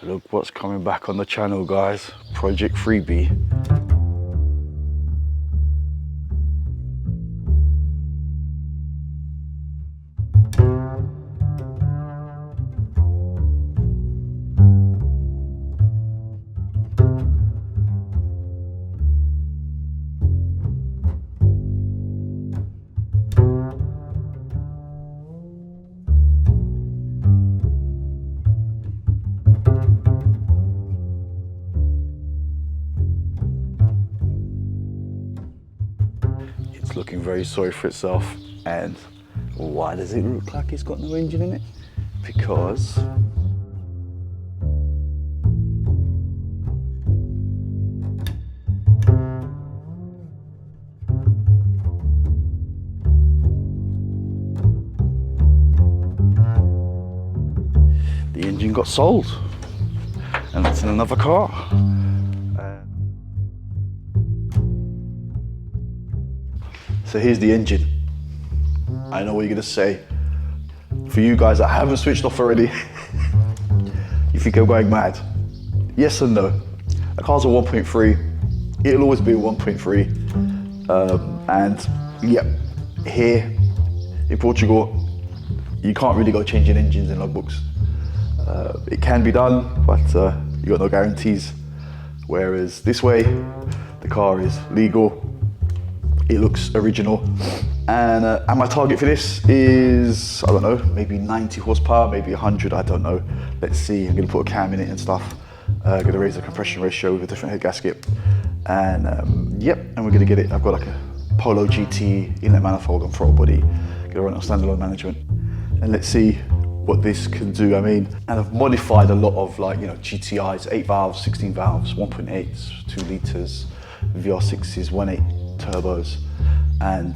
Look what's coming back on the channel, guys. Project Freebie. It's looking very sorry for itself. And why does it look like it's got no engine in it? Because the engine got sold, and that's in another car. So here's the engine. I know what you're gonna say. For you guys that haven't switched off already, you think I'm going mad. Yes and no. The car's a 1.3. It'll always be a 1.3. And yep, here in Portugal, you can't really go changing engines in logbooks. It can be done, but you got no guarantees. Whereas this way, the car is legal. It looks original, and my target for this is, I don't know, maybe 90 horsepower, maybe 100, I don't know. Let's see. I'm gonna put a cam in it and stuff. Gonna raise the compression ratio with a different head gasket, and yep, and we're gonna get it. I've got like a Polo GT inlet manifold on throttle body. Gonna run it on standalone management, and let's see what this can do. I mean, and I've modified a lot of, like, you know, GTIs, 8 valves, 16 valves, 1.8s, 2 litres, VR6s, 1.8 turbos, and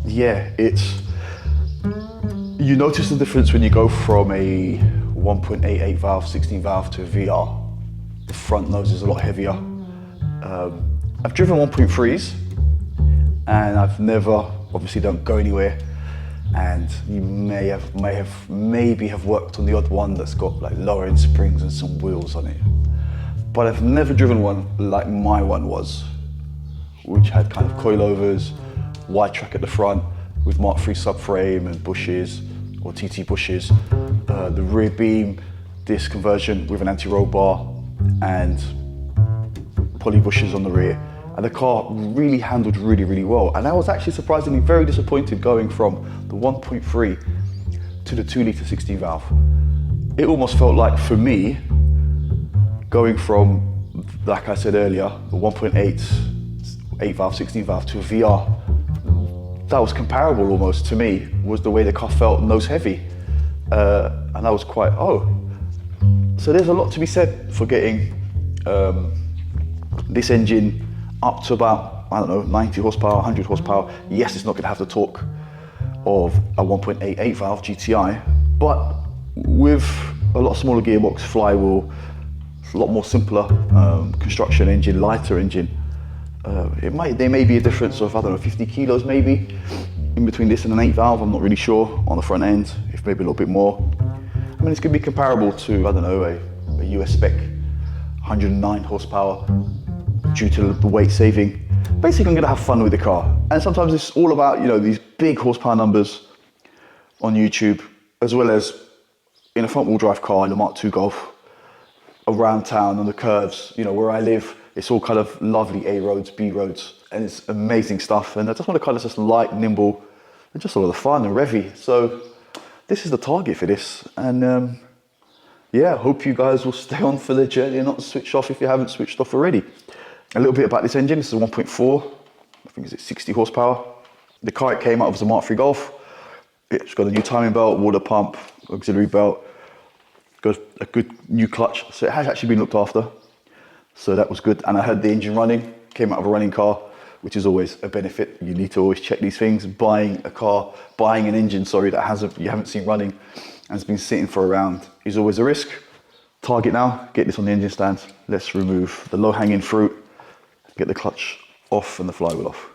yeah, it's, you notice the difference when you go from a 1.88 valve, 16 valve to a VR. The front nose is a lot heavier. I've driven 1.3s, and I've never, obviously don't go anywhere, and you maybe have worked on the odd one that's got like lower end springs and some wheels on it, but I've never driven one like my one was, which had kind of coilovers, wide track at the front with Mark III subframe and bushes, or TT bushes, the rear beam disc conversion with an anti-roll bar and poly bushes on the rear. And the car really handled really well. And I was actually surprisingly very disappointed going from the 1.3 to the 2 litre 16 valve. It almost felt like, for me, going from, like I said earlier, the 1.8 8 valve, 16 valve to a VR, that was comparable almost to me, was the way the car felt nose heavy. And I was quite, oh. So there's a lot to be said for getting this engine up to about, I don't know, 90 horsepower, 100 horsepower. Yes, it's not gonna have the torque of a 1.88 valve GTI, but with a lot smaller gearbox, flywheel, a lot more simpler construction engine, lighter engine. There may be a difference of, I don't know, 50 kilos maybe in between this and an 8 valve. I'm not really sure on the front end, if maybe a little bit more. I mean, it's going to be comparable to, I don't know, a US spec 109 horsepower due to the weight saving. Basically, I'm going to have fun with the car. And sometimes it's all about, you know, these big horsepower numbers on YouTube, as well as in a front wheel drive car in a Mark II Golf, around town on the curves, you know, where I live. It's all kind of lovely A roads, B roads, and it's amazing stuff. And I just want to kind of just light, nimble, and just a lot of fun and revvy. So this is the target for this. And yeah, hope you guys will stay on for the journey and not switch off if you haven't switched off already. A little bit about this engine. This is a 1.4, I think it's 60 horsepower. The car it came out of was a Mark III Golf. It's got a new timing belt, water pump, auxiliary belt, got a good new clutch. So it has actually been looked after. So that was good. And I had the engine running, came out of a running car, which is always a benefit. You need to always check these things. Buying an engine, sorry, that you haven't seen running and has been sitting for a round is always a risk. Target now, get this on the engine stand. Let's remove the low hanging fruit, get the clutch off and the flywheel off.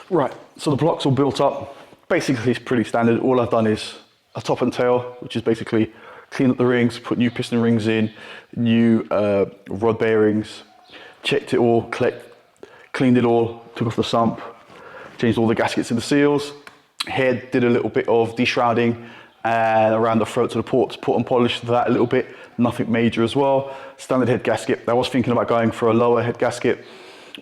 Right, so the block's all built up. Basically, it's pretty standard. All I've done is a top and tail, which is basically clean up the rings, put new piston rings in, new rod bearings, checked it all, cleaned it all, took off the sump, changed all the gaskets and the seals. Head, did a little bit of deshrouding, and around the throat to the ports, put and polished that a little bit, nothing major as well. Standard head gasket. I was thinking about going for a lower head gasket,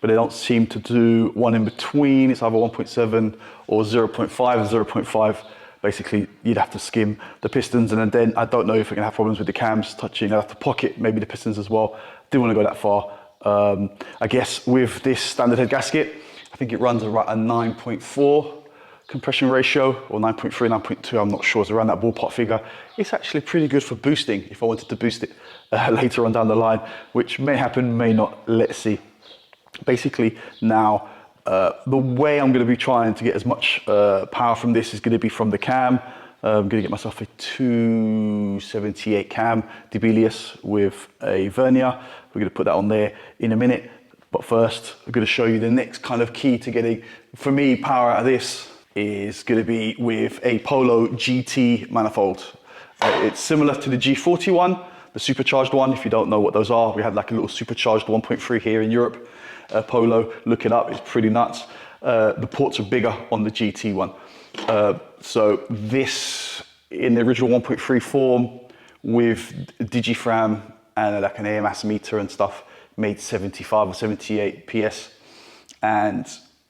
but they don't seem to do one in between. It's either 1.7 or 0.5 and 0.5. Basically, you'd have to skim the pistons, and then I don't know if we're gonna have problems with the cams touching. I'd have to pocket maybe the pistons as well. Didn't want to go that far. I guess with this standard head gasket, I think it runs around a 9.4 compression ratio, or 9.3, 9.2, I'm not sure, it's around that ballpark figure. It's actually pretty good for boosting if I wanted to boost it later on down the line, which may happen, may not, let's see. Basically now, the way I'm going to be trying to get as much power from this is going to be from the cam. I'm going to get myself a 278 cam dbilas with a vernier. We're going to put that on there in a minute. But first, I'm going to show you the next kind of key to getting, for me, power out of this is going to be with a Polo GT manifold. It's similar to the G40 one, the supercharged one. If you don't know what those are, we have like a little supercharged 1.3 here in Europe. Polo, look it up, it's pretty nuts. The ports are bigger on the GT one. So this, in the original 1.3 form, with digifram and like an AMS meter and stuff, made 75 or 78 PS. And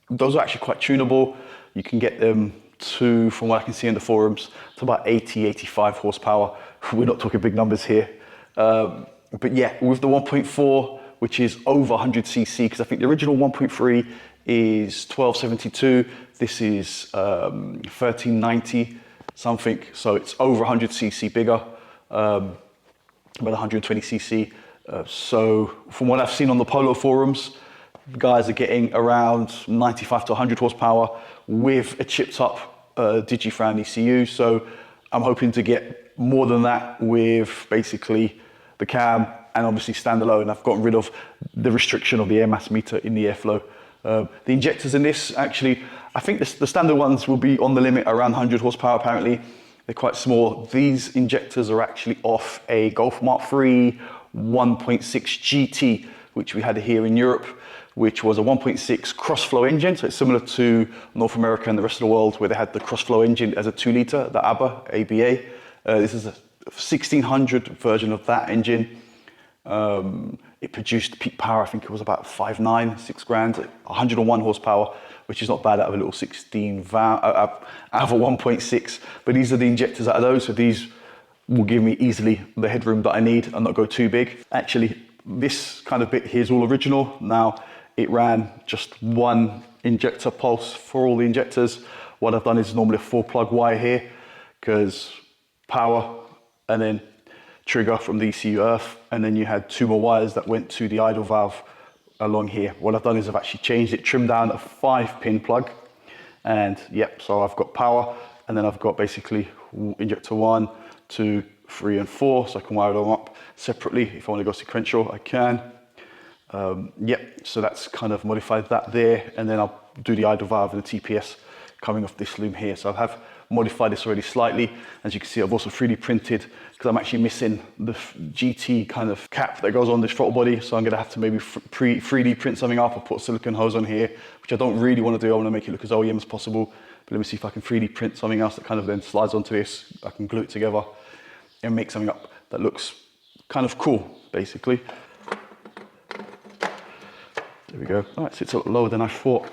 those are actually quite tunable. You can get them to, from what I can see in the forums, to about 80, 85 horsepower. We're not talking big numbers here. But yeah, with the 1.4, which is over 100 cc, because I think the original 1.3 is 1272. This is 1390 something. So it's over 100 cc bigger, about 120 cc. So from what I've seen on the Polo forums, guys are getting around 95 to 100 horsepower with a chipped up digifram ECU. So I'm hoping to get more than that with basically the cam and obviously standalone. I've gotten rid of the restriction of the air mass meter in the airflow. The injectors in this, actually, I think the standard ones will be on the limit around 100 horsepower apparently. They're quite small. These injectors are actually off a Golf Mark III 1.6 GT, which we had here in Europe, which was a 1.6 cross-flow engine. So it's similar to North America and the rest of the world where they had the cross-flow engine as a 2 litre, the ABA. This is a 1600 version of that engine. It produced peak power, I think it was about 5.9, 6 grand, 101 horsepower, which is not bad out of a little 16 valve, out of a 1.6. But these are the injectors out of those, so these will give me easily the headroom that I need and not go too big. Actually, this kind of bit here is all original. Now, it ran just one injector pulse for all the injectors. What I've done is normally a 4-plug wire here, because power and then trigger from the ECU earth, and then you had 2 more wires that went to the idle valve along here. What I've done is I've actually changed it, trimmed down a 5-pin plug, and yep, so I've got power, and then I've got basically injector 1, 2, 3 and 4, so I can wire them up separately. If I want to go sequential, I can. Yep, so that's kind of modified that there, and then I'll do the idle valve and the TPS coming off this loom here. So I have modified this already slightly. As you can see, I've also 3D printed, because I'm actually missing the GT kind of cap that goes on this throttle body. So I'm gonna have to maybe 3D print something up or put a silicone hose on here, which I don't really want to do. I want to make it look as OEM as possible. But let me see if I can 3D print something else that kind of then slides onto this. I can glue it together and make something up that looks kind of cool, basically. There we go. All right, so it's a lot lower than I thought.